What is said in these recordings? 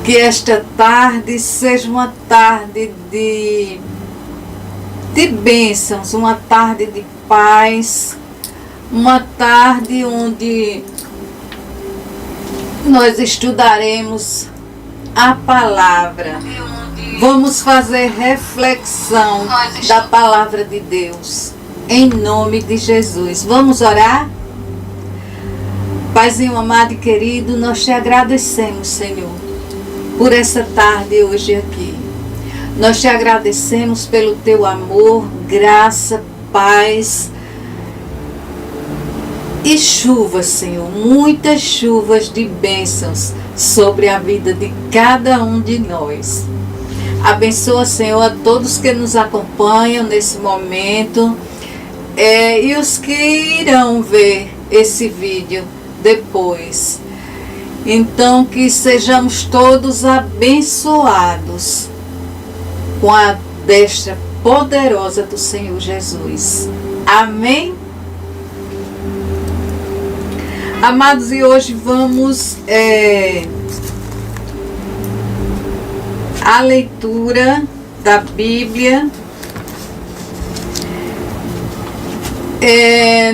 Que esta tarde seja uma tarde de bênçãos, uma tarde de paz, uma tarde onde nós estudaremos a palavra. Vamos fazer reflexão da palavra de Deus, em nome de Jesus. Vamos orar? Paizinho amado e querido, nós te agradecemos, Senhor, por essa tarde hoje aqui. Nós te agradecemos pelo teu amor, graça, paz e chuvas, Senhor, muitas chuvas de bênçãos sobre a vida de cada um de nós. Abençoa, Senhor, a todos que nos acompanham nesse momento e os que irão ver esse vídeo depois. Então, que sejamos todos abençoados com a destra poderosa do Senhor Jesus. Amém? Amados, e hoje vamos a leitura da Bíblia.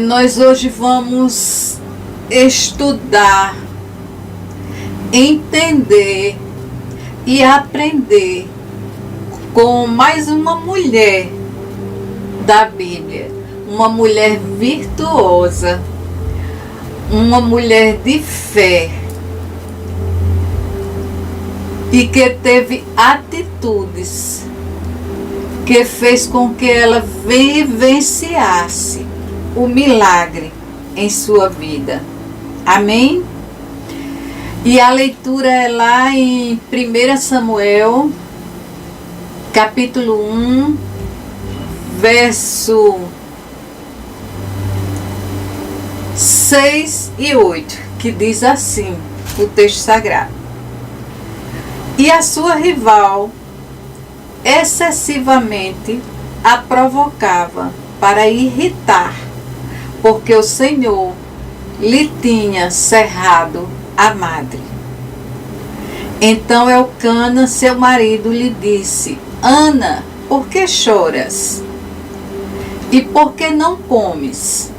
Nós hoje vamos estudar, entender e aprender com mais uma mulher da Bíblia, uma mulher virtuosa, uma mulher de fé e que teve atitudes que fez com que ela vivenciasse o milagre em sua vida. Amém? E a leitura é lá em 1 Samuel, capítulo 1, verso 6 e 8, que diz assim, o texto sagrado: E a sua rival excessivamente a provocava para irritar, porque o Senhor lhe tinha cerrado a madre. Então Elcana, seu marido, lhe disse: Ana, por que choras? E por que não comes?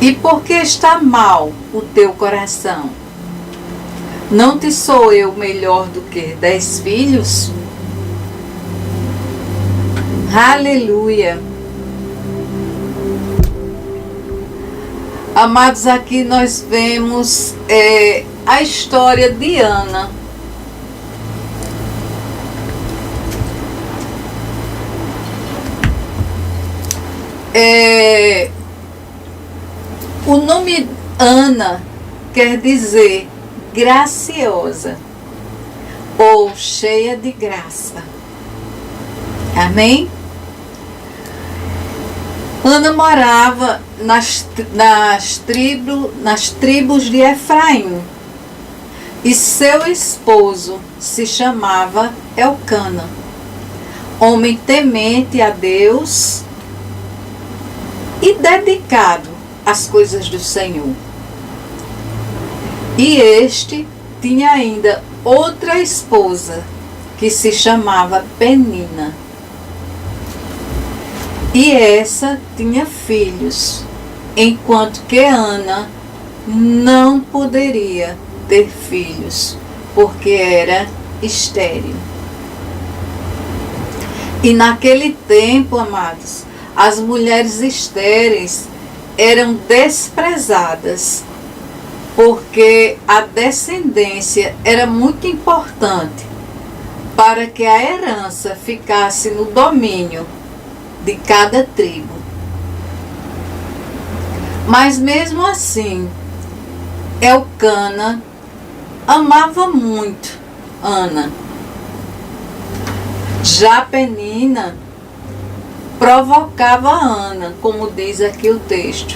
E por que está mal o teu coração? Não te sou eu melhor do que 10 filhos? Aleluia! Amados, aqui nós vemos a história de Ana. O nome Ana quer dizer graciosa ou cheia de graça. Amém? Ana morava nas tribos de Efraim e seu esposo se chamava Elcana, homem temente a Deus e dedicado às coisas do Senhor. E este tinha ainda outra esposa que se chamava Penina. E essa tinha filhos, enquanto que Ana não poderia ter filhos, porque era estéril. E naquele tempo, amados, as mulheres estéreis eram desprezadas, porque a descendência era muito importante para que a herança ficasse no domínio de cada tribo. Mas mesmo assim, Elcana amava muito Ana. Já Penina provocava Ana, como diz aqui o texto.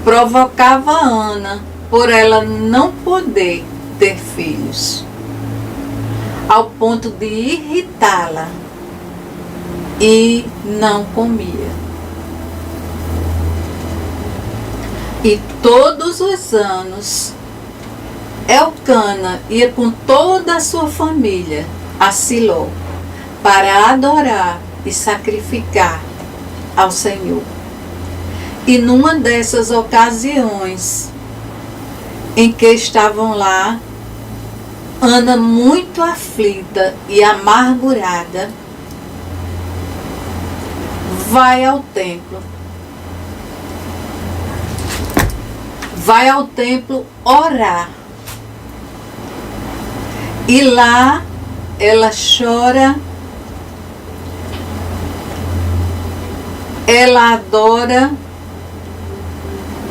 Provocava Ana por ela não poder ter filhos, ao ponto de irritá-la, e não comia. E todos os anos Elcana ia com toda a sua família a Siló para adorar e sacrificar ao Senhor. E numa dessas ocasiões em que estavam lá, Ana, muito aflita e amargurada, vai ao templo. Vai ao templo orar. E lá ela chora, ela adora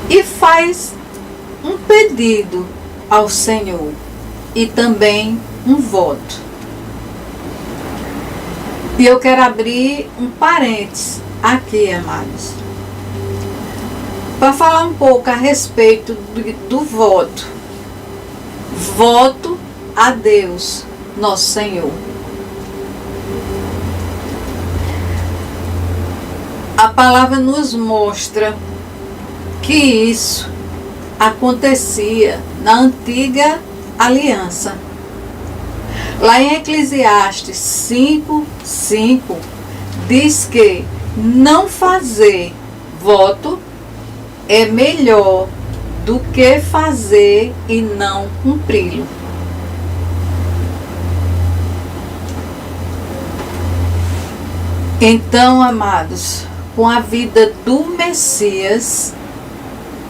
e faz um pedido ao Senhor e também um voto. E eu quero abrir um parênteses aqui, amados, para falar um pouco a respeito do voto. Voto a Deus, nosso Senhor. A palavra nos mostra que isso acontecia na antiga aliança. Lá em Eclesiastes 5:5 diz que não fazer voto é melhor do que fazer e não cumpri-lo. Então, amados, com a vida do Messias,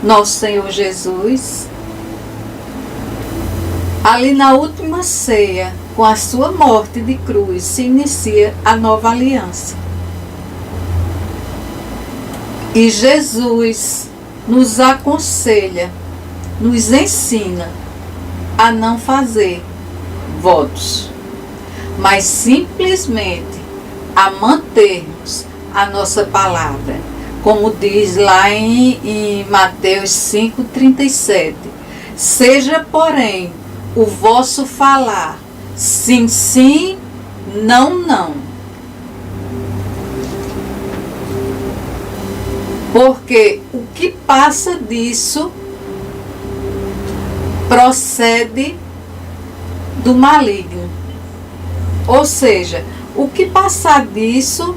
nosso Senhor Jesus, ali na última ceia, com a sua morte de cruz, se inicia a nova aliança. E Jesus nos aconselha, nos ensina a não fazer votos, mas simplesmente a mantermos a nossa palavra, como diz lá em Mateus 5:37. Seja, porém, o vosso falar sim, sim, não, não. Porque o que passa disso procede do maligno. Ou seja, o que passar disso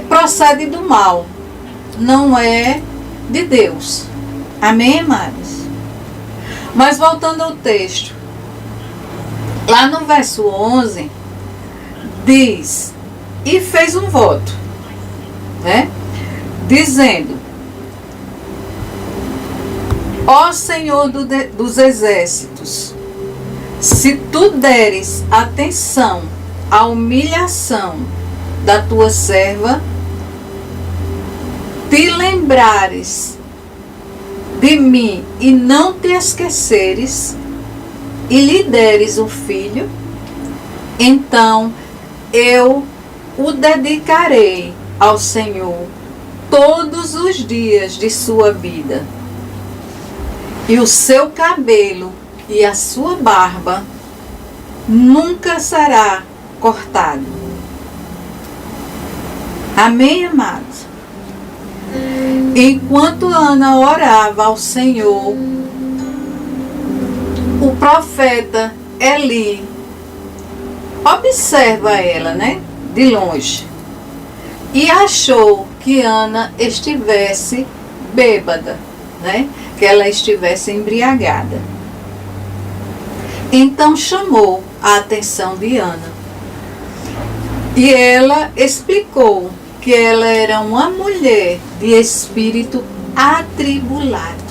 procede do mal, não é de Deus. Amém, amados? Mas voltando ao texto, lá no verso 11, diz, e fez um voto, né? Dizendo, ó Senhor dos exércitos, se tu deres atenção à humilhação da tua serva, te lembrares de mim e não te esqueceres, e lhe deres um filho, então eu o dedicarei ao Senhor todos os dias de sua vida, e o seu cabelo e a sua barba nunca será cortado. Amém, amados? Enquanto Ana orava ao Senhor, o profeta Eli observa ela, né, de longe, e achou que Ana estivesse bêbada, né, que ela estivesse embriagada. Então chamou a atenção de Ana e ela explicou que ela era uma mulher de espírito atribulado.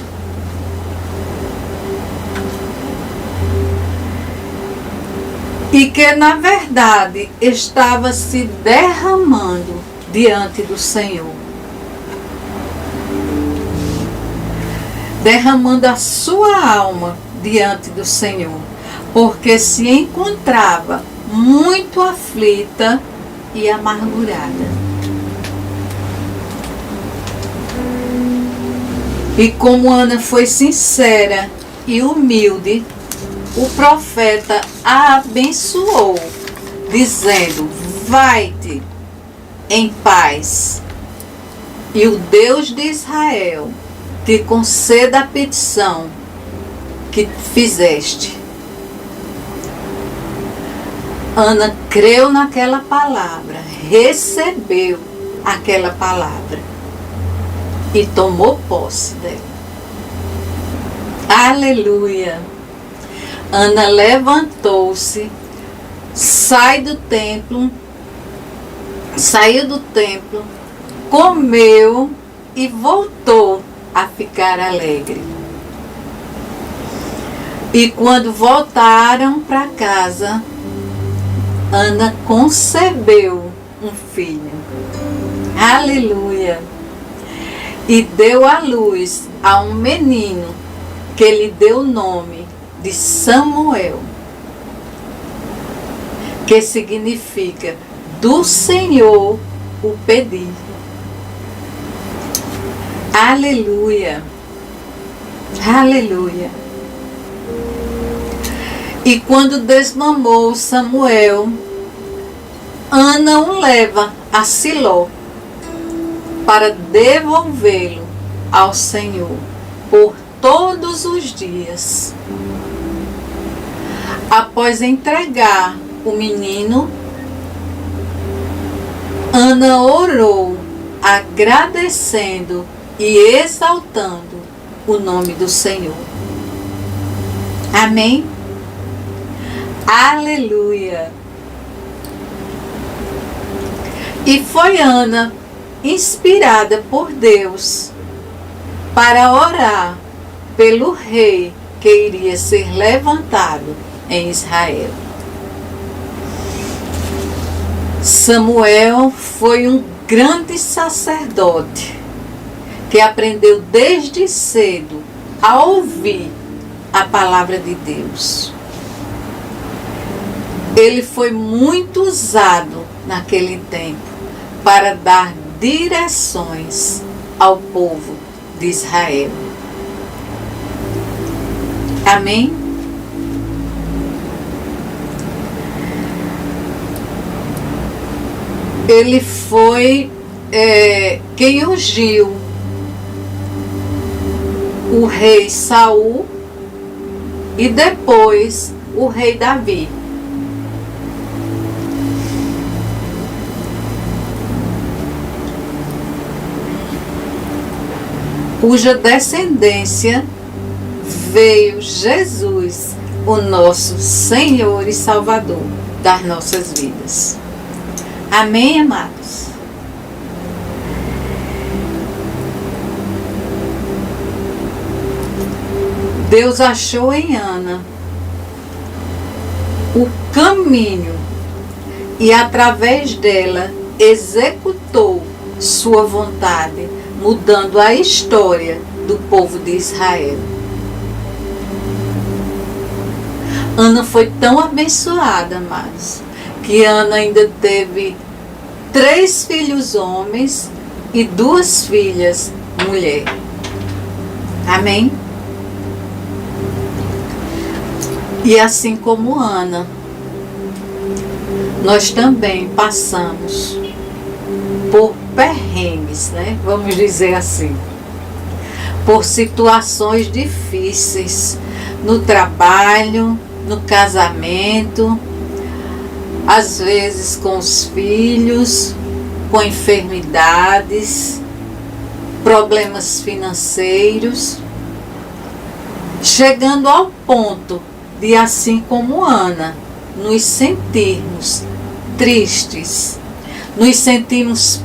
E que, na verdade, estava se derramando diante do Senhor. Derramando a sua alma diante do Senhor. Porque se encontrava muito aflita e amargurada. E como Ana foi sincera e humilde, o profeta a abençoou, dizendo, vai-te em paz, e o Deus de Israel te conceda a petição que fizeste. Ana creu naquela palavra, recebeu aquela palavra e tomou posse dela. Aleluia! Ana levantou-se, saiu do templo, comeu e voltou a ficar alegre. E quando voltaram para casa, Ana concebeu um filho. Aleluia! E deu à luz a um menino que lhe deu o nome de Samuel, que significa do Senhor o pedi. Aleluia! Aleluia! E quando desmamou Samuel, Ana o leva a Siló para devolvê-lo ao Senhor por todos os dias. Após entregar o menino, Ana orou, agradecendo e exaltando o nome do Senhor. Amém? Aleluia! E foi Ana inspirada por Deus para orar pelo rei que iria ser levantado em Israel. Samuel foi um grande sacerdote que aprendeu desde cedo a ouvir a palavra de Deus. Ele foi muito usado naquele tempo para dar direções ao povo de Israel. Amém? Ele foi quem ungiu o rei Saul e depois o rei Davi. Cuja descendência veio Jesus, o nosso Senhor e Salvador das nossas vidas. Amém, amados? Deus achou em Ana o caminho e através dela executou sua vontade, mudando a história do povo de Israel. Ana foi tão abençoada, amados, que Ana ainda teve 3 filhos homens e 2 filhas mulher. Amém? E assim como Ana, nós também passamos por perrengues, né? Vamos dizer assim, por situações difíceis no trabalho, no casamento, às vezes com os filhos, com enfermidades, problemas financeiros, chegando ao ponto de, assim como Ana, nos sentirmos tristes, nos sentirmos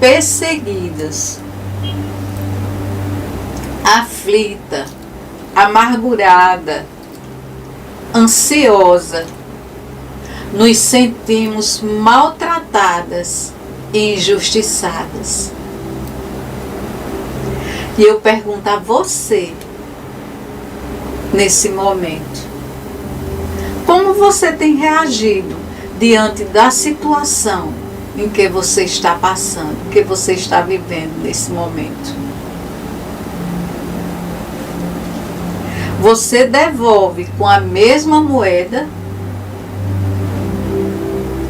perseguidas, aflita, amargurada, ansiosa, nos sentimos maltratadas e injustiçadas. E eu pergunto a você, nesse momento, como você tem reagido diante da situação em que você está passando, que você está vivendo nesse momento? Você devolve com a mesma moeda,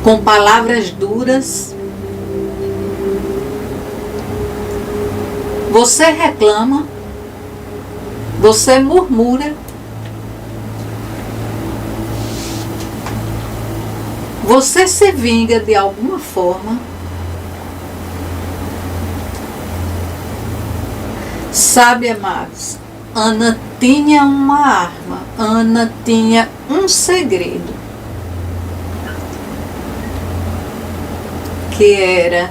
com palavras duras? Você reclama? Você murmura. Você se vinga de alguma forma. Sabe, amados, Ana tinha uma arma. Ana tinha um segredo. Que era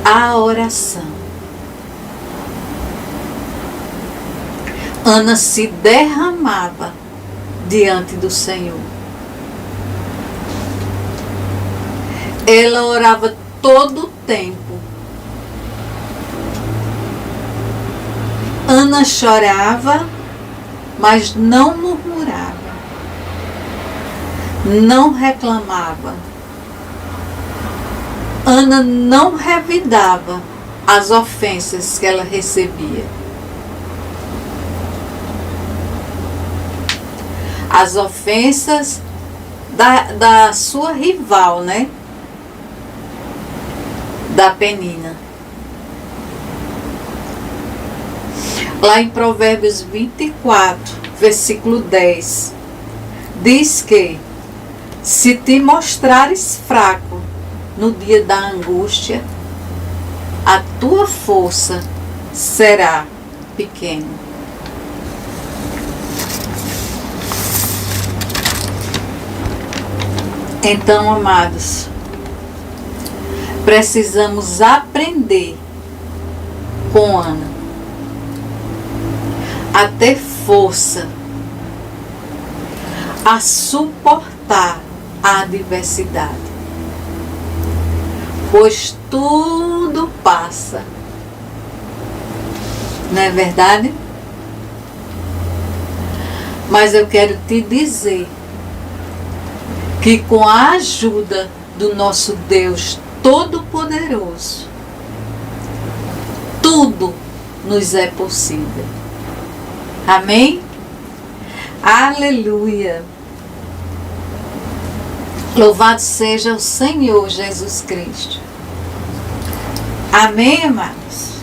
a oração. Ana se derramava diante do Senhor. Ela orava todo o tempo. Ana chorava, mas não murmurava, não reclamava. Ana não revidava as ofensas que ela recebia. As ofensas da sua rival, né? Da Penina. Lá em Provérbios 24, versículo 10, diz que se te mostrares fraco no dia da angústia, a tua força será pequena. Então, amados, precisamos aprender com Ana a ter força, a suportar a adversidade, pois tudo passa. Não é verdade? Mas eu quero te dizer que com a ajuda do nosso Deus Todo-Poderoso, tudo nos é possível. Amém? Aleluia! Louvado seja o Senhor Jesus Cristo. Amém, amados?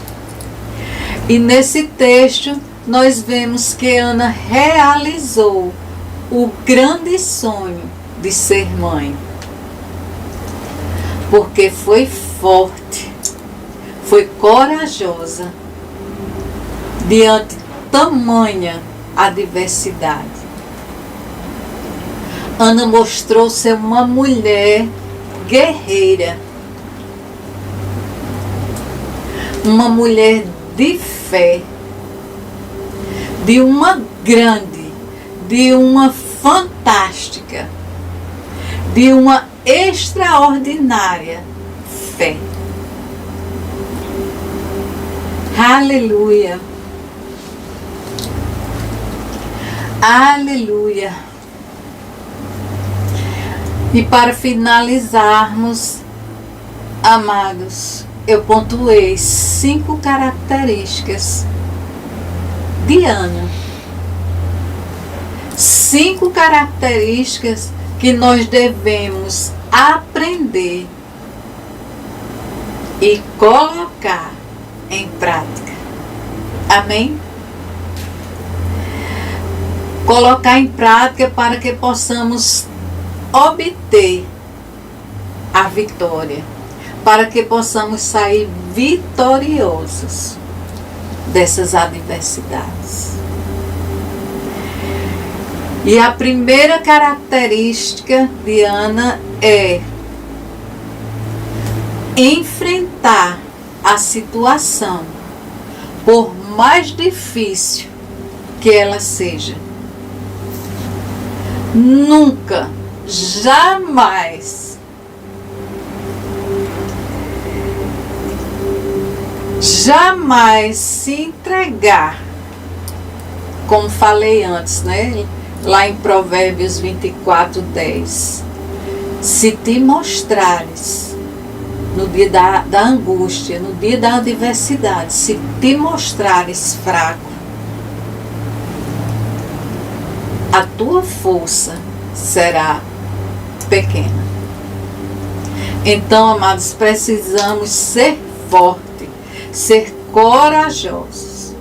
E nesse texto nós vemos que Ana realizou o grande sonho de ser mãe. Porque foi forte, foi corajosa diante de tamanha adversidade. Ana mostrou ser uma mulher guerreira, uma mulher de fé, de uma grande, de uma fantástica, de uma extraordinária fé. Aleluia! Aleluia! E para finalizarmos, amados, eu pontuei 5 características de Ana. 5 características que nós devemos aprender e colocar em prática. Amém? Colocar em prática para que possamos obter a vitória, para que possamos sair vitoriosos dessas adversidades. E a primeira característica de Ana é enfrentar a situação, por mais difícil que ela seja. Nunca, jamais se entregar, como falei antes, né? Lá em Provérbios 24, 10. Se te mostrares no dia da angústia, no dia da adversidade, se te mostrares fraco, a tua força será pequena. Então, amados, precisamos ser fortes, ser corajosos.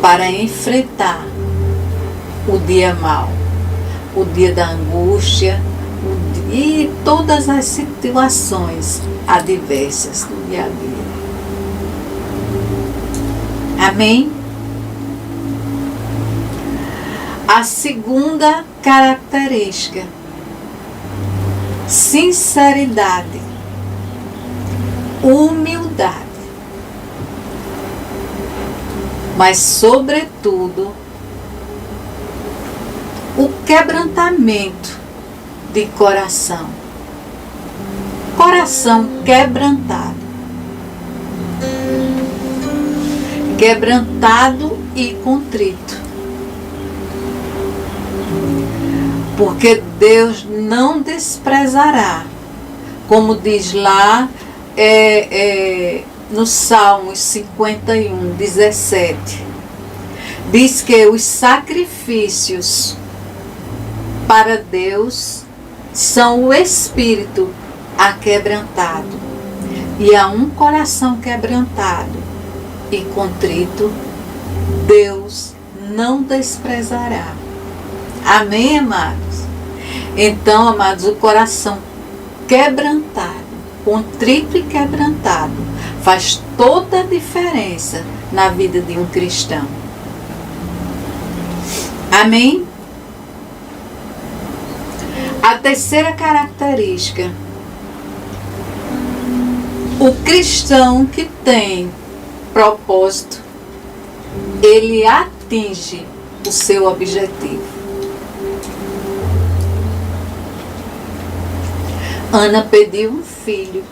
para enfrentar o dia mau, o dia da angústia e todas as situações adversas do dia a dia. Amém? A segunda característica: sinceridade, humildade, mas sobretudo o quebrantamento de coração. Coração quebrantado. Quebrantado e contrito. Porque Deus não desprezará, como diz lá no Salmos 51, 17. Diz que os sacrifícios para Deus são o espírito aquebrantado. E a um coração quebrantado e contrito, Deus não desprezará. Amém, amados? Então, amados, o coração quebrantado, contrito e quebrantado, faz toda a diferença na vida de um cristão. Amém? A terceira característica: o cristão que tem propósito, ele atinge o seu objetivo. Ana pediu um filho.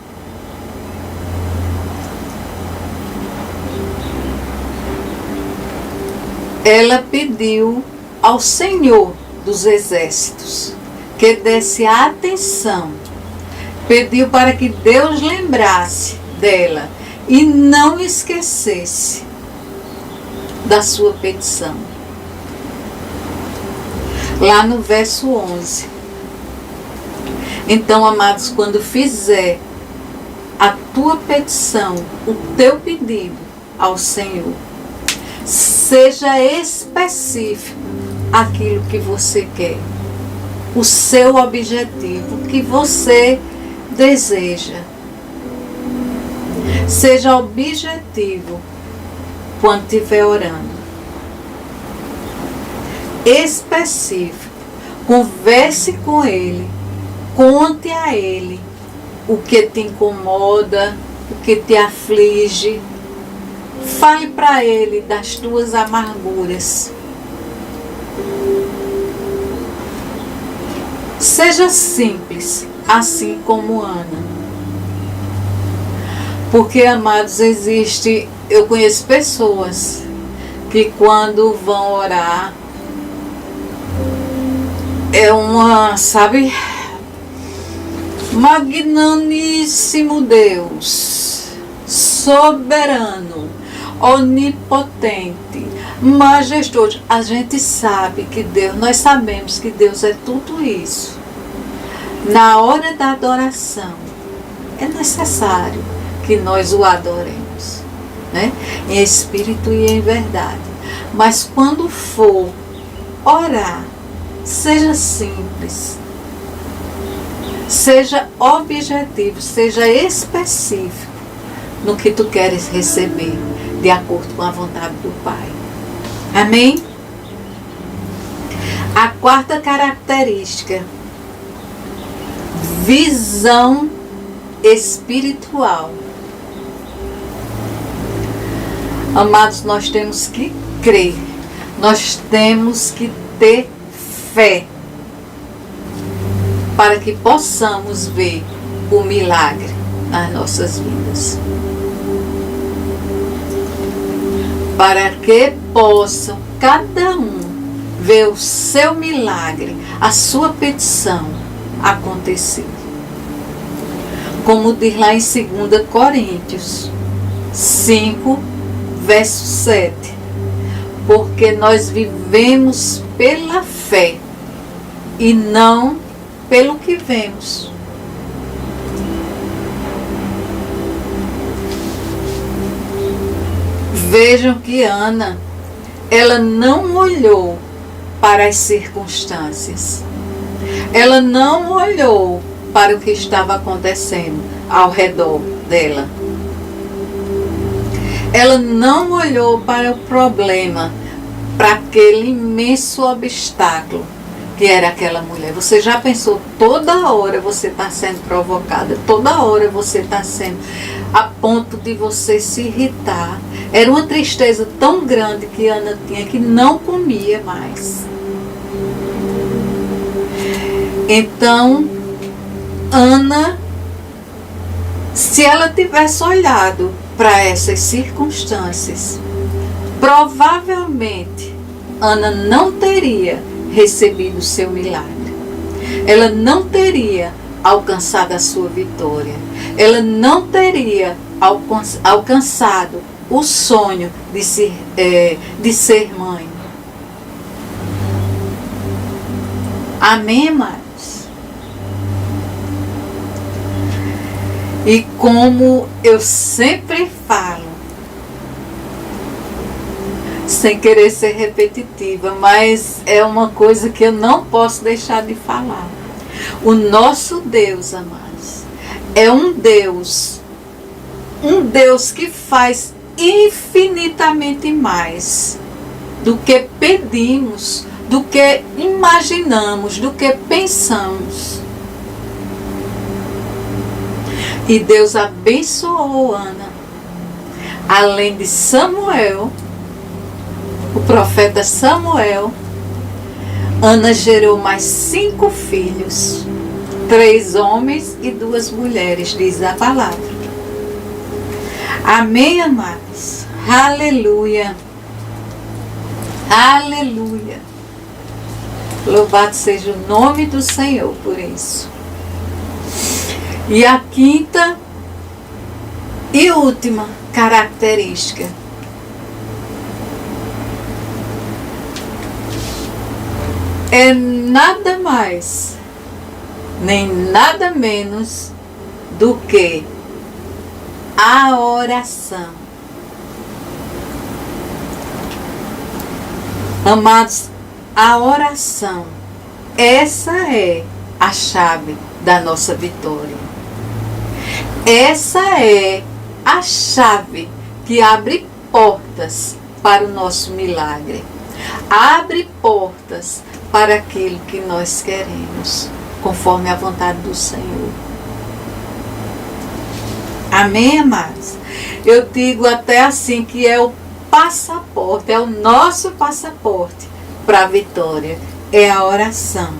Ela pediu ao Senhor dos Exércitos que desse atenção. Pediu para que Deus lembrasse dela e não esquecesse da sua petição. Lá no verso 11. Então, amados, quando fizer a tua petição, o teu pedido ao Senhor, seja específico aquilo que você quer, o seu objetivo, o que você deseja. Seja objetivo quando estiver orando. Específico. Converse com Ele. Conte a Ele o que te incomoda, o que te aflige. Fale para Ele das tuas amarguras. Seja simples, assim como Ana. Porque, amados, eu conheço pessoas que quando vão orar, magnaníssimo Deus, soberano, onipotente, majestoso. A gente sabe que Deus, nós sabemos que Deus é tudo isso. Na hora da adoração, é necessário que nós o adoremos, né? Em espírito e em verdade. Mas quando for orar, seja simples. Seja objetivo, seja específico no que tu queres receber, de acordo com a vontade do Pai. Amém? A quarta característica: visão espiritual. Amados, nós temos que crer, nós temos que ter fé, para que possamos ver o milagre nas nossas vidas. Para que possam cada um ver o seu milagre, a sua petição acontecer. Como diz lá em 2 Coríntios 5, verso 7. Porque nós vivemos pela fé e não pelo que vemos. Vejam que Ana, ela não olhou para as circunstâncias. Ela não olhou para o que estava acontecendo ao redor dela. Ela não olhou para o problema, para aquele imenso obstáculo que era aquela mulher. Você já pensou, toda hora você está sendo provocada, toda hora você está sendo a ponto de você se irritar. Era uma tristeza tão grande que Ana tinha que não comia mais. Então, Ana, se ela tivesse olhado para essas circunstâncias, provavelmente Ana não teria recebido o seu milagre. Ela não teria alcançado a sua vitória. Ela não teria alcançado o sonho de ser mãe. Amém, amados? E como eu sempre falo, sem querer ser repetitiva, mas é uma coisa que eu não posso deixar de falar. O nosso Deus, amados, é um Deus que faz infinitamente mais do que pedimos, do que imaginamos, do que pensamos. E Deus abençoou Ana. Além de Samuel, o profeta Samuel, Ana gerou mais 5 filhos, 3 homens e 2 mulheres, diz a palavra. Amém, amados? Aleluia! Aleluia! Louvado seja o nome do Senhor por isso. E a quinta e última característica é nada mais, nem nada menos do que a oração. Amados, a oração, essa é a chave da nossa vitória. Essa é a chave que abre portas para o nosso milagre. Abre portas para aquilo que nós queremos, conforme a vontade do Senhor. Amém, amados? Eu digo até assim que é o passaporte, é o nosso passaporte para a vitória, é a oração.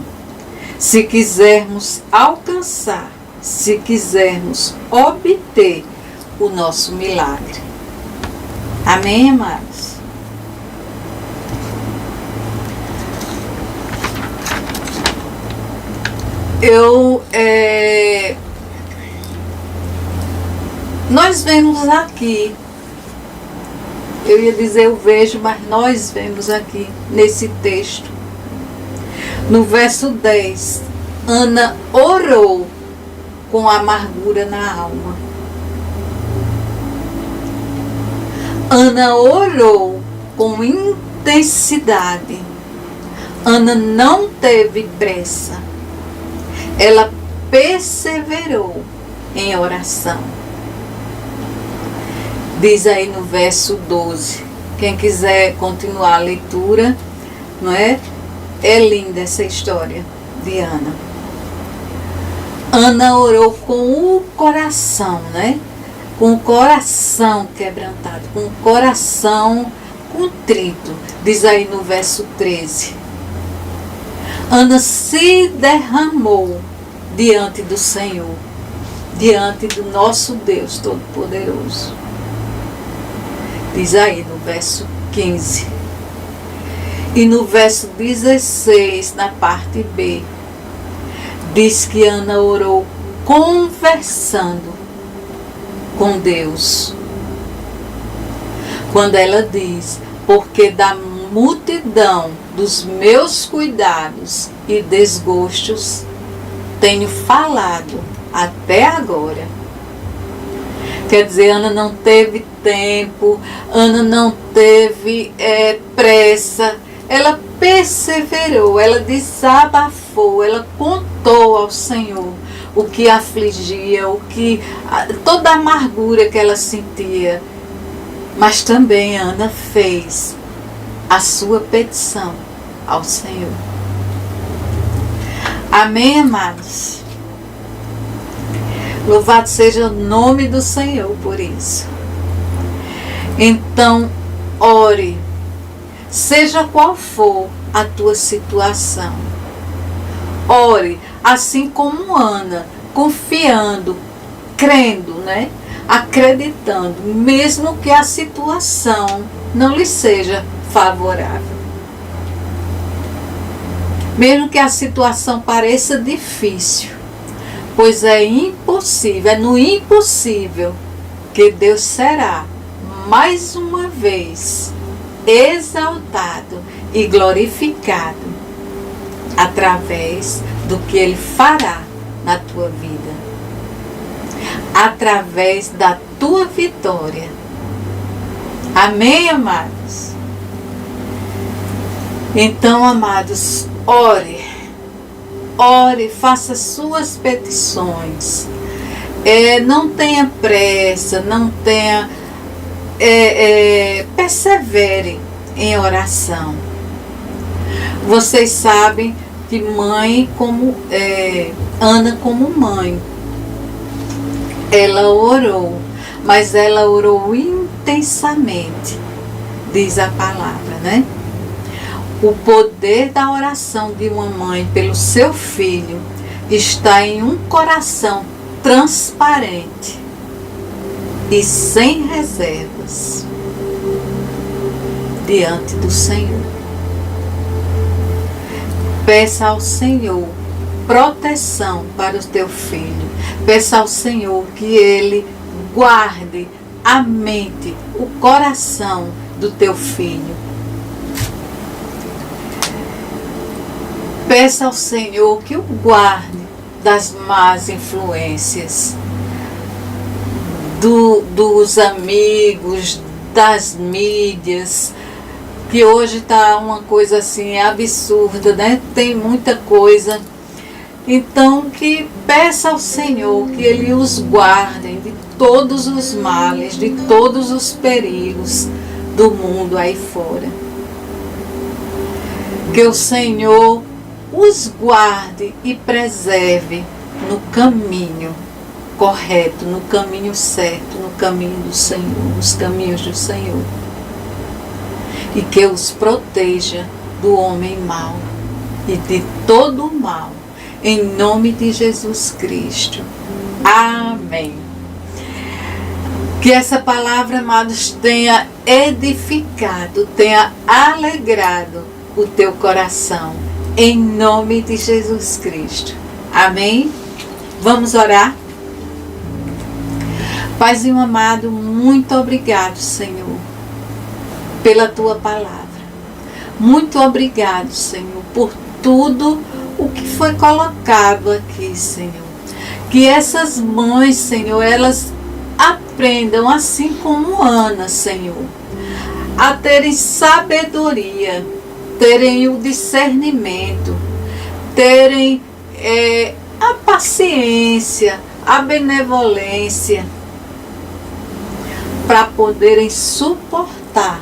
Se quisermos alcançar, se quisermos obter o nosso milagre. Amém, amados? Nós vemos aqui, eu ia dizer eu vejo, mas nós vemos aqui nesse texto, no verso 10, Ana orou com amargura na alma. Ana orou com intensidade. Ana não teve pressa. Ela perseverou em oração. Diz aí no verso 12. Quem quiser continuar a leitura, não é? É linda essa história de Ana. Ana orou com o coração, né? Com o coração quebrantado, com o coração contrito. Diz aí no verso 13. Ana se derramou diante do Senhor, diante do nosso Deus Todo-Poderoso. Diz aí no verso 15. E no verso 16, na parte B, diz que Ana orou conversando com Deus. Quando ela diz, porque da multidão dos meus cuidados e desgostos tenho falado até agora. Quer dizer, Ana não teve tempo, Ana não teve pressa, ela perseverou, ela desabafou, ela contou ao Senhor o que afligia, toda a amargura que ela sentia. Mas também Ana fez a sua petição ao Senhor. Amém, amados? Louvado seja o nome do Senhor por isso. Então, ore, seja qual for a tua situação. Ore, assim como Ana, confiando, crendo, né? Acreditando, mesmo que a situação não lhe seja favorável. Mesmo que a situação pareça difícil, pois é impossível, é no impossível que Deus será, mais uma vez, exaltado e glorificado através do que Ele fará na tua vida, através da tua vitória. Amém, amados? Então, amados, ore, faça suas petições, não tenha pressa, não tenha, persevere em oração. Vocês sabem que Ana como mãe, ela orou, mas ela orou intensamente, diz a palavra, né? O poder da oração de uma mãe pelo seu filho está em um coração transparente e sem reservas diante do Senhor. Peça ao Senhor proteção para o teu filho. Peça ao Senhor que Ele guarde a mente, o coração do teu filho. Peça ao Senhor que o guarde das más influências, dos amigos, das mídias, que hoje está uma coisa assim absurda, né? Tem muita coisa. Então, que peça ao Senhor que Ele os guarde de todos os males, de todos os perigos do mundo aí fora. Que o Senhor os guarde e preserve no caminho correto, no caminho certo, no caminho do Senhor, nos caminhos do Senhor. E que os proteja do homem mau e de todo o mal, em nome de Jesus Cristo. Amém. Que essa palavra, amados, tenha edificado, tenha alegrado o teu coração, em nome de Jesus Cristo. Amém? Vamos orar? Paizinho amado, muito obrigado, Senhor, pela tua palavra. Muito obrigado, Senhor, por tudo o que foi colocado aqui, Senhor. Que essas mães, Senhor, elas aprendam, assim como Ana, Senhor, a terem sabedoria, terem o discernimento, terem a paciência, a benevolência, para poderem suportar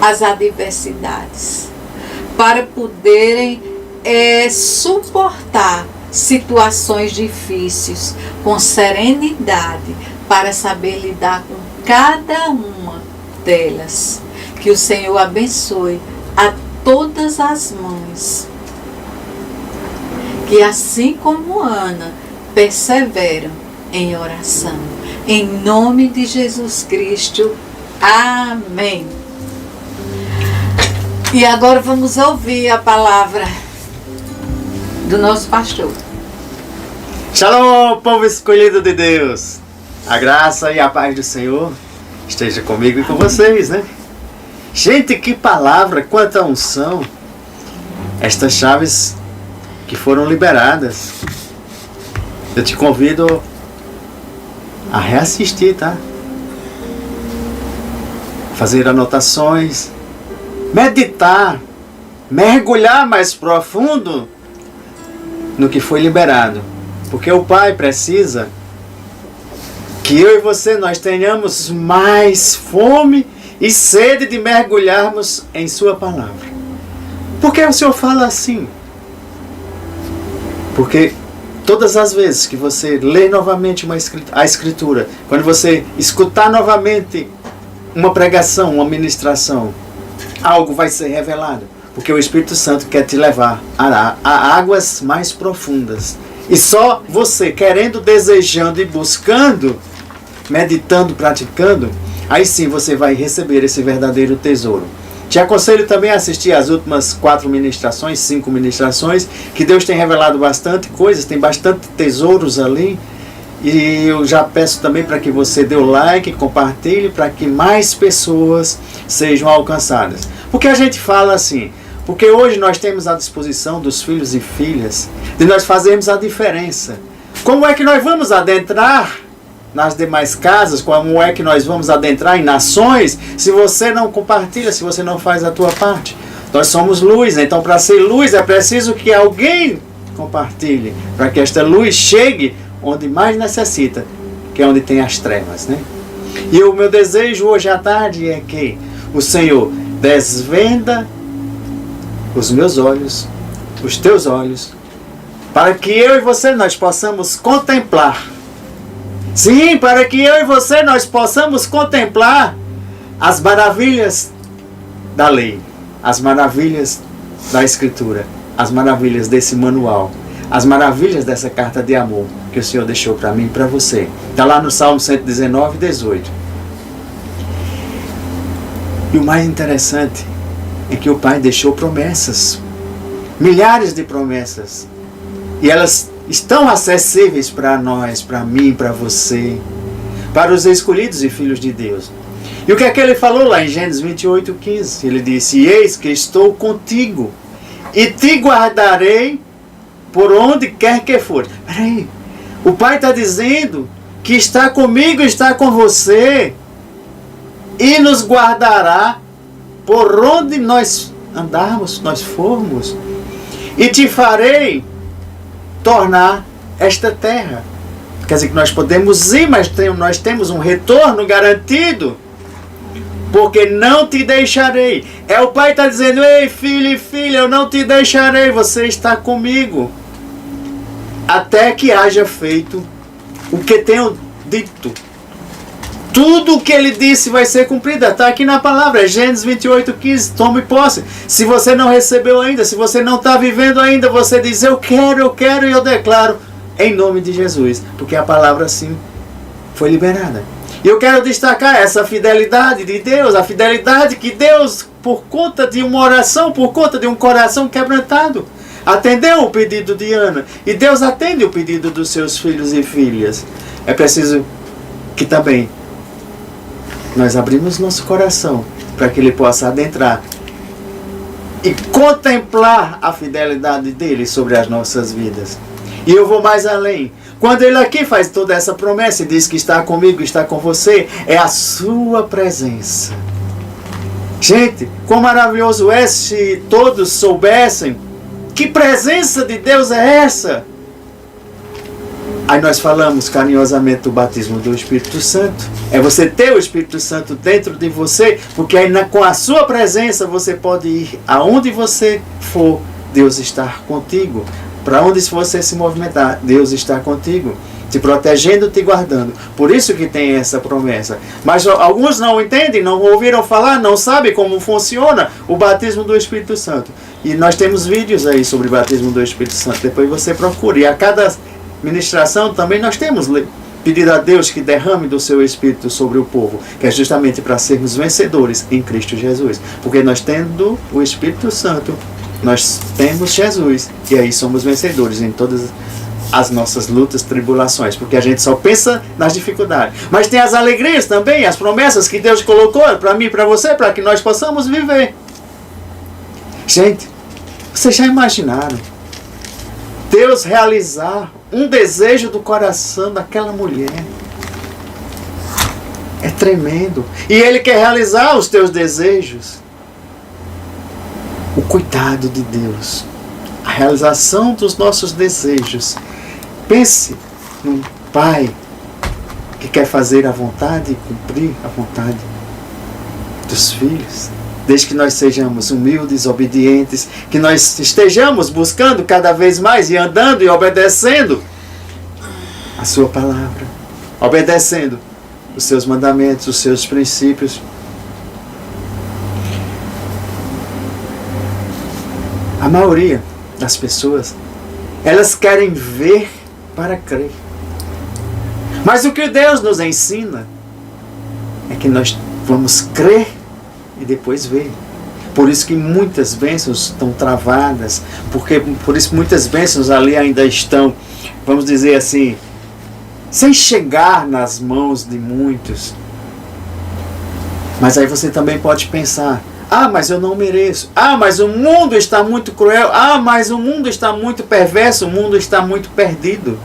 as adversidades, para poderem suportar situações difíceis com serenidade, para saber lidar com cada uma delas. Que o Senhor abençoe a todas as mães, que assim como Ana, perseveram em oração. Em nome de Jesus Cristo. Amém. E agora vamos ouvir a palavra do nosso pastor. Shalom, povo escolhido de Deus. A graça e a paz do Senhor esteja comigo e com vocês, né? Gente, que palavra, quanta unção. Estas chaves que foram liberadas. Eu te convido a reassistir, tá? Fazer anotações, meditar, mergulhar mais profundo no que foi liberado. Porque o Pai precisa que eu e você nós tenhamos mais fome e sede de mergulharmos em Sua palavra. Por que o Senhor fala assim? Porque todas as vezes que você lê novamente a Escritura, quando você escutar novamente uma pregação, uma ministração, algo vai ser revelado. Porque o Espírito Santo quer te levar a águas mais profundas. E só você querendo, desejando e buscando, meditando, praticando, aí sim você vai receber esse verdadeiro tesouro. Te aconselho também a assistir as últimas 4 ministrações, 5 ministrações, que Deus tem revelado bastante coisas, tem bastante tesouros ali. E eu já peço também para que você dê o like, compartilhe, para que mais pessoas sejam alcançadas. Porque a gente fala assim, porque hoje nós temos à disposição dos filhos e filhas, de nós fazermos a diferença. Como é que nós vamos adentrar nas demais casas, como é que nós vamos adentrar em nações, se você não compartilha, se você não faz a tua parte? Nós somos luz, então para ser luz é preciso que alguém compartilhe, para que esta luz chegue onde mais necessita, que é onde tem as trevas, né? E o meu desejo hoje à tarde é que o Senhor desvenda os meus olhos, os teus olhos, para que eu e você nós possamos contemplar. Sim, para que eu e você nós possamos contemplar as maravilhas da lei, as maravilhas da Escritura, as maravilhas desse manual, as maravilhas dessa carta de amor que o Senhor deixou para mim e para você. Está lá no Salmo 119, 18. E o mais interessante é que o Pai deixou promessas, milhares de promessas, e elas estão acessíveis para nós, para mim, para você, para os escolhidos e filhos de Deus. E o que é que ele falou lá em Gênesis 28, 15? Ele disse: eis que estou contigo e te guardarei por onde quer que for. Peraí, o Pai está dizendo que está comigo, está com você e nos guardará por onde nós andarmos, nós formos, e te farei tornar esta terra. Quer dizer que nós podemos ir, mas nós temos um retorno garantido, porque não te deixarei. É o Pai está dizendo: ei, filho e filha, eu não te deixarei, você está comigo, até que haja feito o que tenho dito. Tudo o que ele disse vai ser cumprido. Está aqui na palavra, Gênesis 28, 15. Tome posse. Se você não recebeu ainda, se você não está vivendo ainda, você diz: eu quero e eu declaro em nome de Jesus. Porque a palavra sim foi liberada. E eu quero destacar essa fidelidade de Deus, a fidelidade que Deus, por conta de uma oração, por conta de um coração quebrantado, atendeu o pedido de Ana. E Deus atende o pedido dos seus filhos e filhas. É preciso que também nós abrimos nosso coração para que Ele possa adentrar e contemplar a fidelidade dEle sobre as nossas vidas. E eu vou mais além. Quando Ele aqui faz toda essa promessa e diz que está comigo, está com você, é a sua presença. Gente, quão maravilhoso é se todos soubessem que presença de Deus é essa. Aí nós falamos carinhosamente do batismo do Espírito Santo. É você ter o Espírito Santo dentro de você, porque aí com a sua presença você pode ir aonde você for, Deus está contigo. Para onde você se movimentar, Deus está contigo, te protegendo, te guardando. Por isso que tem essa promessa. Mas alguns não entendem, não ouviram falar, não sabem como funciona o batismo do Espírito Santo. E nós temos vídeos aí sobre o batismo do Espírito Santo. Depois você procura. E a cada ministração também nós temos pedido a Deus que derrame do seu Espírito sobre o povo, que é justamente para sermos vencedores em Cristo Jesus. Porque nós tendo o Espírito Santo, nós temos Jesus, e aí somos vencedores em todas as nossas lutas, tribulações, porque a gente só pensa nas dificuldades. Mas tem as alegrias também, as promessas que Deus colocou para mim e para você, para que nós possamos viver. Gente, vocês já imaginaram Deus realizar um desejo do coração daquela mulher? É tremendo. E Ele quer realizar os teus desejos. O cuidado de Deus. A realização dos nossos desejos. Pense num pai que quer fazer a vontade e cumprir a vontade dos filhos. Desde que nós sejamos humildes, obedientes, que nós estejamos buscando cada vez mais e andando e obedecendo a sua palavra, obedecendo os seus mandamentos, os seus princípios. A maioria das pessoas, elas querem ver para crer. Mas o que Deus nos ensina é que nós vamos crer e depois ver. Por isso que muitas bênçãos estão travadas, por isso muitas bênçãos ali ainda estão, vamos dizer assim, sem chegar nas mãos de muitos. Mas aí você também pode pensar: ah, mas eu não mereço. Ah, mas o mundo está muito cruel. Ah, mas o mundo está muito perverso. O mundo está muito perdido.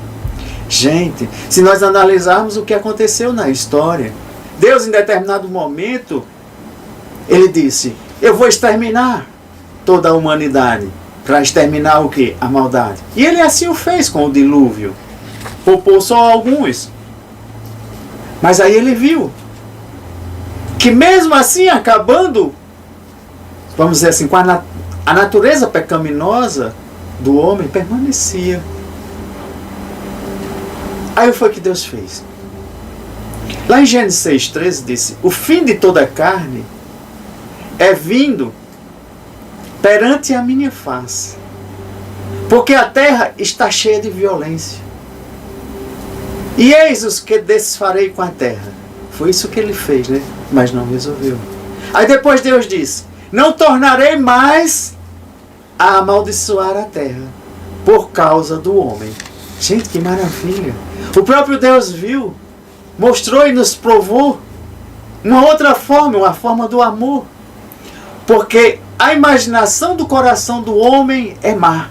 Gente, se nós analisarmos o que aconteceu na história, Deus em determinado momento, Ele disse: eu vou exterminar toda a humanidade. Para exterminar o quê? A maldade. E Ele assim o fez com o dilúvio. Poupou só alguns. Mas aí Ele viu que mesmo assim, acabando, vamos dizer assim, com a natureza pecaminosa do homem, permanecia. Aí foi o que Deus fez. Lá em Gênesis 6,13 disse: o fim de toda carne é vindo perante a minha face, porque a terra está cheia de violência. E eis os que desfarei com a terra. Foi isso que Ele fez, né? Mas não resolveu. Aí depois Deus disse: não tornarei mais a amaldiçoar a terra por causa do homem. Gente, que maravilha! O próprio Deus viu, mostrou e nos provou uma outra forma, uma forma do amor. Porque a imaginação do coração do homem é má,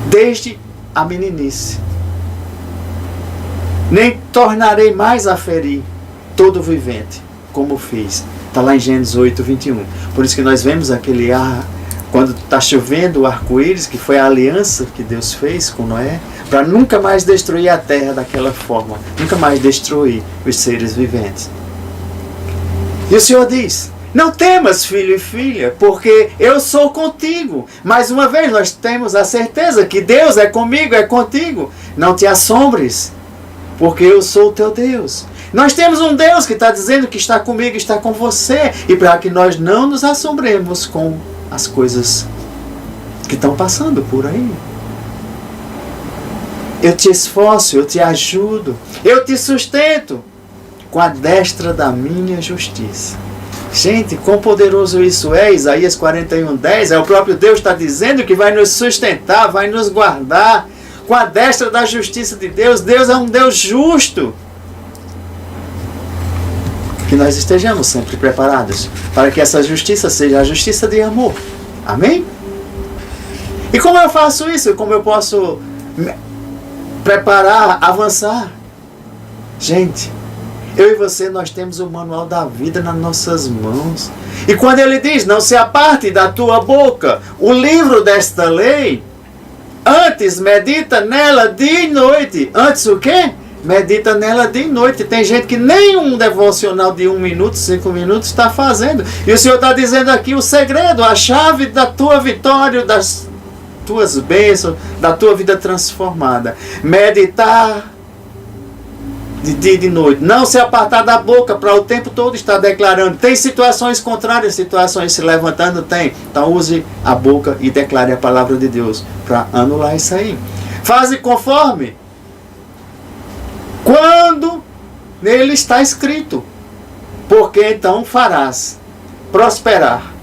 desde a meninice. Nem tornarei mais a ferir todo vivente, como fiz. Está lá em Gênesis 8:21. Por isso que nós vemos aquele ar, quando está chovendo, o arco-íris, que foi a aliança que Deus fez com Noé, para nunca mais destruir a terra daquela forma, nunca mais destruir os seres viventes. E o Senhor diz: não temas, filho e filha, porque eu sou contigo. Mais uma vez, nós temos a certeza que Deus é comigo, é contigo. Não te assombres, porque eu sou o teu Deus. Nós temos um Deus que está dizendo que está comigo, está com você, e para que nós não nos assombremos com as coisas que estão passando por aí. Eu te esforço, eu te ajudo, eu te sustento com a destra da minha justiça. Gente, quão poderoso isso é! Isaías 41:10, é o próprio Deus que está dizendo que vai nos sustentar, vai nos guardar com a destra da justiça de Deus. Deus é um Deus justo. Que nós estejamos sempre preparados para que essa justiça seja a justiça de amor. Amém? E como eu faço isso? Como eu posso me preparar, avançar? Gente, eu e você, nós temos o manual da vida nas nossas mãos. E quando Ele diz: não se aparte da tua boca o livro desta lei, antes medita nela dia e noite. Antes o quê? Medita nela dia e noite. Tem gente que nem um devocional de 1 minuto, 5 minutos está fazendo. E o Senhor está dizendo aqui o segredo, a chave da tua vitória, das tuas bênçãos, da tua vida transformada. Meditar de dia e de noite. Não se apartar da boca para o tempo todo estar declarando. Tem situações contrárias, situações se levantando? Tem. Então use a boca e declare a palavra de Deus para anular isso aí. Faze conforme quando nele está escrito, porque então farás prosperar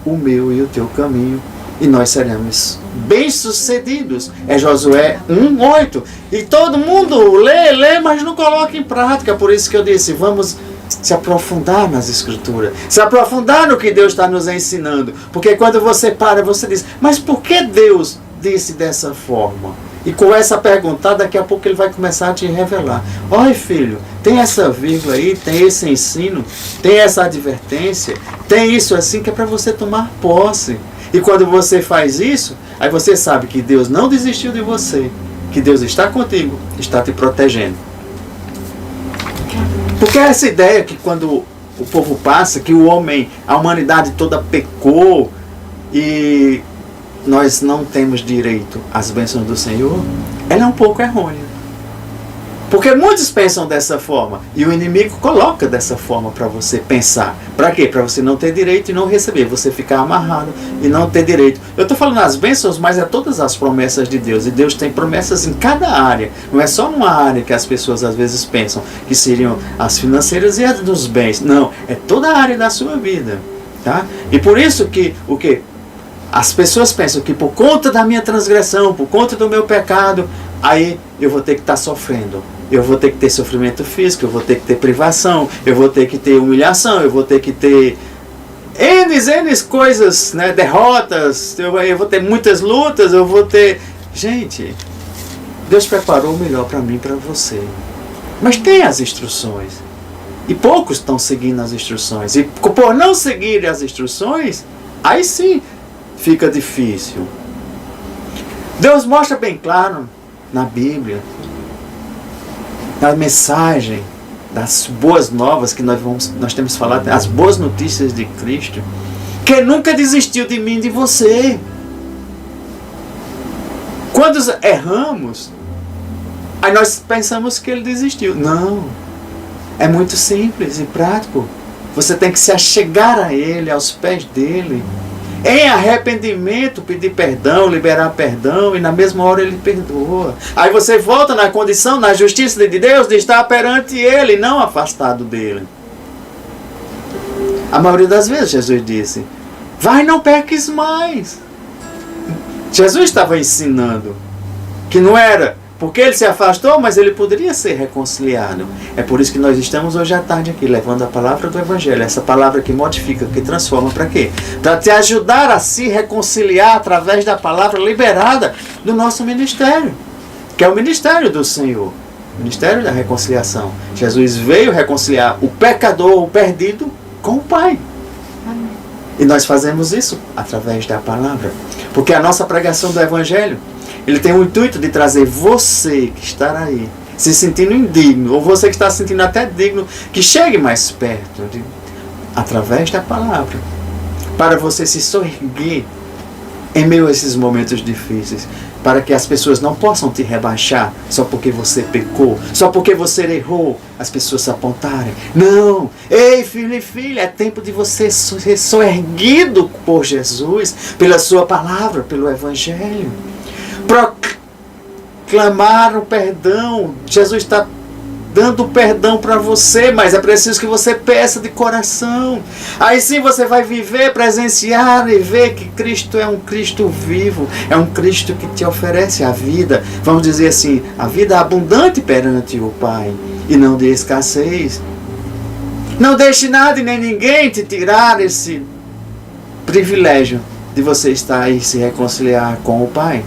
o meu e o teu caminho, e nós seremos bem-sucedidos. É Josué 1:8. E todo mundo lê, mas não coloca em prática. Por isso que eu disse, vamos se aprofundar nas Escrituras, se aprofundar no que Deus está nos ensinando. Porque quando você para, você diz: mas por que Deus disse dessa forma? E começa a perguntar, daqui a pouco ele vai começar a te revelar. Olha, filho, tem essa vírgula aí, tem esse ensino, tem essa advertência, tem isso assim que é para você tomar posse. E quando você faz isso, aí você sabe que Deus não desistiu de você, que Deus está contigo, está te protegendo. Porque essa ideia que quando o povo passa, que o homem, a humanidade toda pecou e nós não temos direito às bênçãos do Senhor, ela é um pouco errônea. Porque muitos pensam dessa forma, e o inimigo coloca dessa forma para você pensar. Para quê? Para você não ter direito e não receber, você ficar amarrado e não ter direito. Eu estou falando as bênçãos, mas é todas as promessas de Deus, e Deus tem promessas em cada área, não é só numa área que as pessoas às vezes pensam, que seriam as financeiras e as dos bens. Não, é toda a área da sua vida. Tá? E por isso que, o quê? As pessoas pensam que por conta da minha transgressão, por conta do meu pecado, aí eu vou ter que estar sofrendo. Eu vou ter que ter sofrimento físico, eu vou ter que ter privação, eu vou ter que ter humilhação, eu vou ter que ter N coisas, né, derrotas, eu vou ter muitas lutas, eu vou ter... Gente, Deus preparou o melhor para mim e para você. Mas tem as instruções. E poucos estão seguindo as instruções. E por não seguir as instruções, aí sim fica difícil. Deus mostra bem claro na Bíblia, na mensagem das boas novas que nós temos falado, as boas notícias de Cristo, que nunca desistiu de mim e de você. Quando erramos, aí nós pensamos que ele desistiu. Não, é muito simples e prático. Você tem que se achegar a ele, aos pés dele, em arrependimento, pedir perdão, liberar perdão, e na mesma hora ele perdoa. Aí você volta na condição, na justiça de Deus, de estar perante ele, não afastado dele. A maioria das vezes Jesus disse, vai, não peques mais. Jesus estava ensinando que não era porque ele se afastou, mas ele poderia ser reconciliado. É por isso que nós estamos hoje à tarde aqui, levando a palavra do Evangelho. Essa palavra que modifica, que transforma, para quê? Para te ajudar a se reconciliar através da palavra liberada do nosso ministério, que é o ministério do Senhor, o ministério da reconciliação. Jesus veio reconciliar o pecador, o perdido, com o Pai. E nós fazemos isso através da palavra. Porque a nossa pregação do Evangelho, ele tem o intuito de trazer você que está aí, se sentindo indigno, ou você que está se sentindo até digno, que chegue mais perto, através da palavra, para você se sorrir em meio a esses momentos difíceis, para que as pessoas não possam te rebaixar só porque você pecou, só porque você errou, as pessoas se apontarem. Não! Ei, filho e filha, é tempo de você ser soerguido por Jesus, pela sua palavra, pelo Evangelho. Proclamar o perdão. Jesus está dando perdão para você, mas é preciso que você peça de coração. Aí sim você vai viver, presenciar e ver que Cristo é um Cristo vivo, é um Cristo que te oferece a vida, vamos dizer assim, a vida abundante perante o Pai, e não de escassez. Não deixe nada e nem ninguém te tirar esse privilégio de você estar aí se reconciliar com o Pai.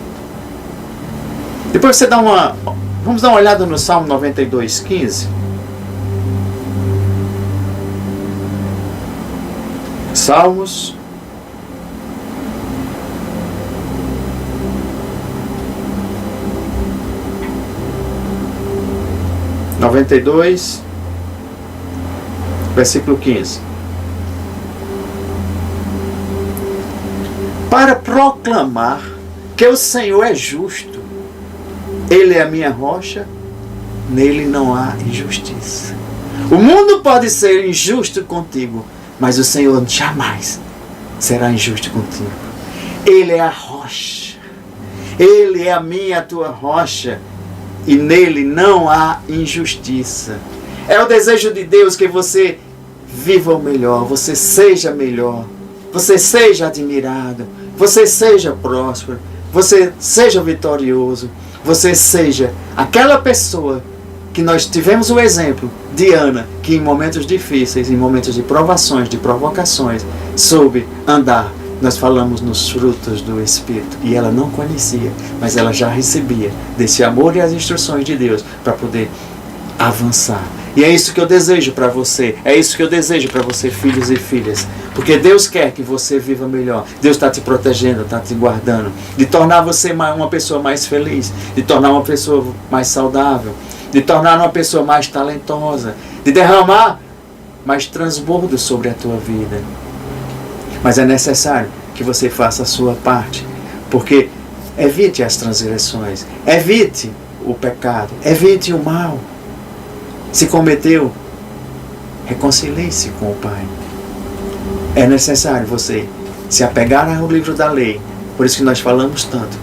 Depois você vamos dar uma olhada no Salmo 92:15. Salmos 92, versículo 15. Para proclamar que o Senhor é justo, Ele é a minha rocha, nele não há injustiça. O mundo pode ser injusto contigo, mas o Senhor jamais será injusto contigo. Ele é a rocha, Ele é a minha, a tua rocha, e nele não há injustiça. É o desejo de Deus que você viva o melhor, você seja melhor, você seja admirado, você seja próspero, você seja vitorioso, você seja aquela pessoa que nós tivemos o exemplo de Ana, que em momentos difíceis, em momentos de provações, de provocações, soube andar Nós falamos nos frutos do Espírito e ela não conhecia, mas ela já recebia desse amor e as instruções de Deus para poder avançar. E é isso que eu desejo para você, é isso que eu desejo para você, filhos e filhas, porque Deus quer que você viva melhor. Deus está te protegendo, está te guardando, de tornar você uma pessoa mais feliz, de tornar uma pessoa mais saudável, de tornar uma pessoa mais talentosa, de derramar mais transbordo sobre a tua vida. Mas é necessário que você faça a sua parte, porque evite as transgressões, evite o pecado, evite o mal. Se cometeu, reconcilie-se com o Pai. É necessário você se apegar ao livro da lei. Por isso que nós falamos tanto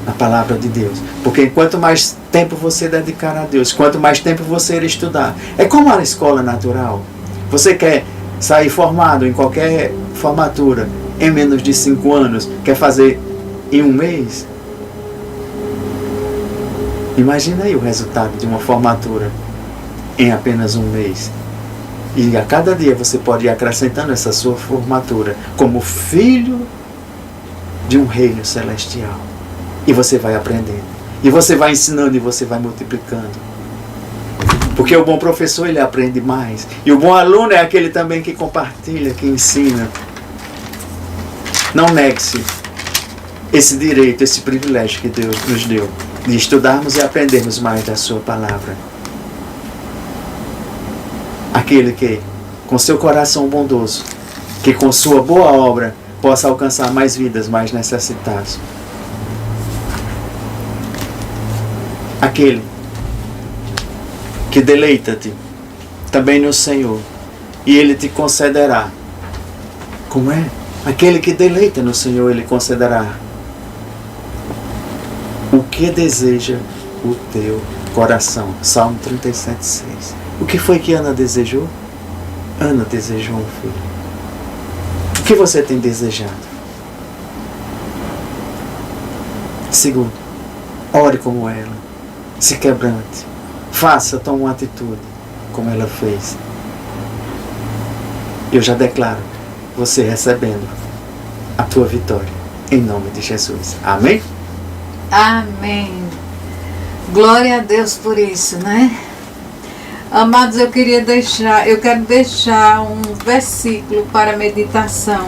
na palavra de Deus. Porque quanto mais tempo você dedicar a Deus, quanto mais tempo você estudar, é como a escola natural. Você quer sair formado em qualquer formatura em menos de 5 anos, quer fazer em 1 mês? Imagina aí o resultado de uma formatura em apenas 1 mês. E a cada dia você pode ir acrescentando essa sua formatura como filho de um reino celestial. E você vai aprendendo. E você vai ensinando e você vai multiplicando. Porque o bom professor, ele aprende mais. E o bom aluno é aquele também que compartilha, que ensina. Não negue-se esse direito, esse privilégio que Deus nos deu de estudarmos e aprendermos mais da sua palavra. Aquele que, com seu coração bondoso, que com sua boa obra, possa alcançar mais vidas, mais necessitados. Aquele que deleita-te também no Senhor, e Ele te concederá. Como é? Aquele que deleita no Senhor, Ele concederá o que deseja o teu coração. Salmo 37:6. O que foi que Ana desejou? Ana desejou um filho. O que você tem desejado? Segundo, ore como ela. Se quebrante. Tome uma atitude como ela fez. Eu já declaro você recebendo a tua vitória. Em nome de Jesus. Amém? Amém. Glória a Deus por isso, né? Amados, eu quero deixar um versículo para meditação,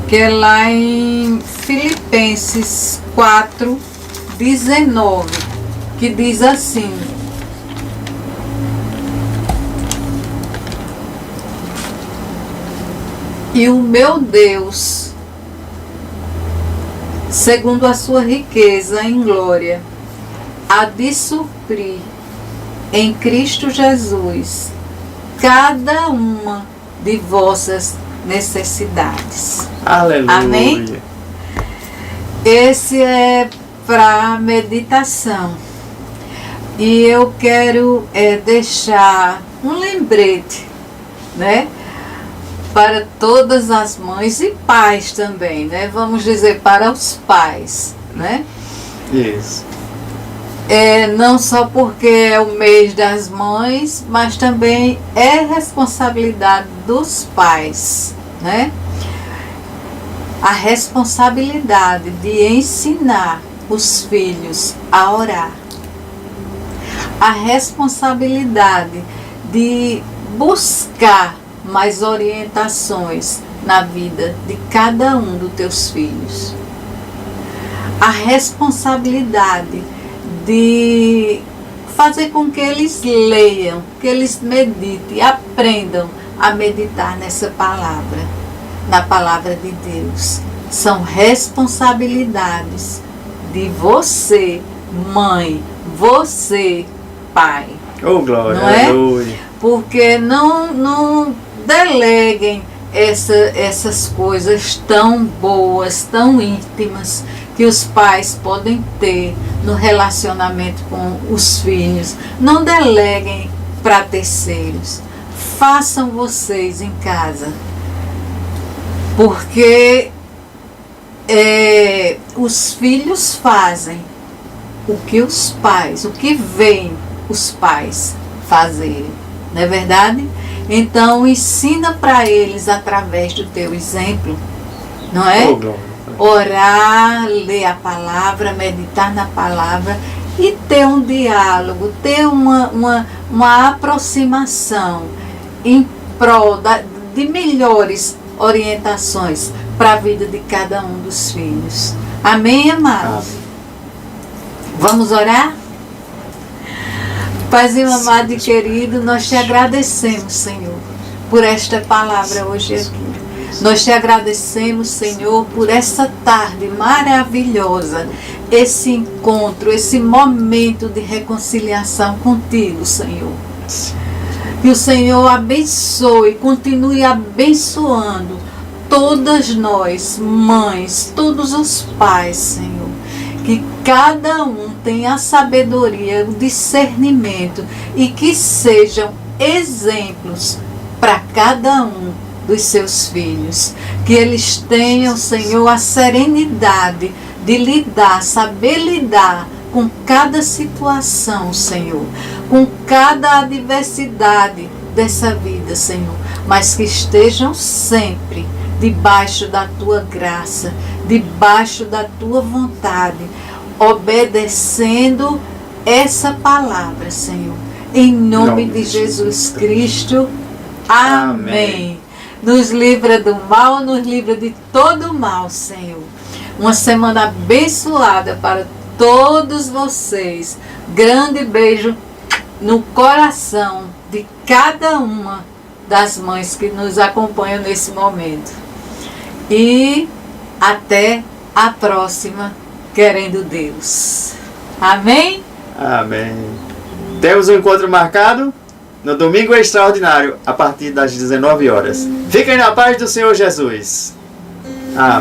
que é lá em Filipenses 4:19, que diz assim: e o meu Deus, segundo a sua riqueza em glória, há de suprir em Cristo Jesus cada uma de vossas necessidades. Aleluia. Amém? Esse é para meditação. E eu quero deixar um lembrete, né? Para todas as mães e pais também, né? Vamos dizer, para os pais, né? Isso. Não só porque é o mês das mães, mas também é responsabilidade dos pais, né? A responsabilidade de ensinar os filhos a orar. A responsabilidade de buscar mais orientações na vida de cada um dos teus filhos. A responsabilidade de fazer com que eles leiam, que eles meditem, aprendam a meditar nessa palavra, na palavra de Deus. São responsabilidades de você, mãe, você, pai. Oh, glória, não é? aleluia. Porque não deleguem essas coisas tão boas, tão íntimas, que os pais podem ter no relacionamento com os filhos. Não deleguem para terceiros. Façam vocês em casa. Porque os filhos fazem o que veem os pais fazerem. Não é verdade? Então ensina para eles através do teu exemplo. não é? Oh, glória. Orar, ler a palavra, meditar na palavra e ter um diálogo, ter uma aproximação em prol de melhores orientações para a vida de cada um dos filhos. Amém, amados? Vamos orar? Paizinho amado e querido, nós te agradecemos, Senhor, por esta palavra hoje aqui. Nós te agradecemos, Senhor, por essa tarde maravilhosa, esse encontro, esse momento de reconciliação contigo, Senhor. Que o Senhor abençoe, continue abençoando todas nós, mães, todos os pais, Senhor. Que cada um tenha a sabedoria, o discernimento e que sejam exemplos para cada um dos seus filhos. Que eles tenham, Senhor, a serenidade de lidar, saber lidar com cada situação, Senhor, com cada adversidade dessa vida, Senhor, mas que estejam sempre debaixo da Tua graça, debaixo da Tua vontade, obedecendo essa palavra, Senhor. Em nome de Jesus Cristo. Amém. Nos livra do mal, nos livra de todo o mal, Senhor. Uma semana abençoada para todos vocês. Grande beijo no coração de cada uma das mães que nos acompanham nesse momento. E até a próxima, querendo Deus. Amém? Amém. Temos um encontro marcado no Domingo Extraordinário, a partir das 19 horas. Fiquem na paz do Senhor Jesus. Amém.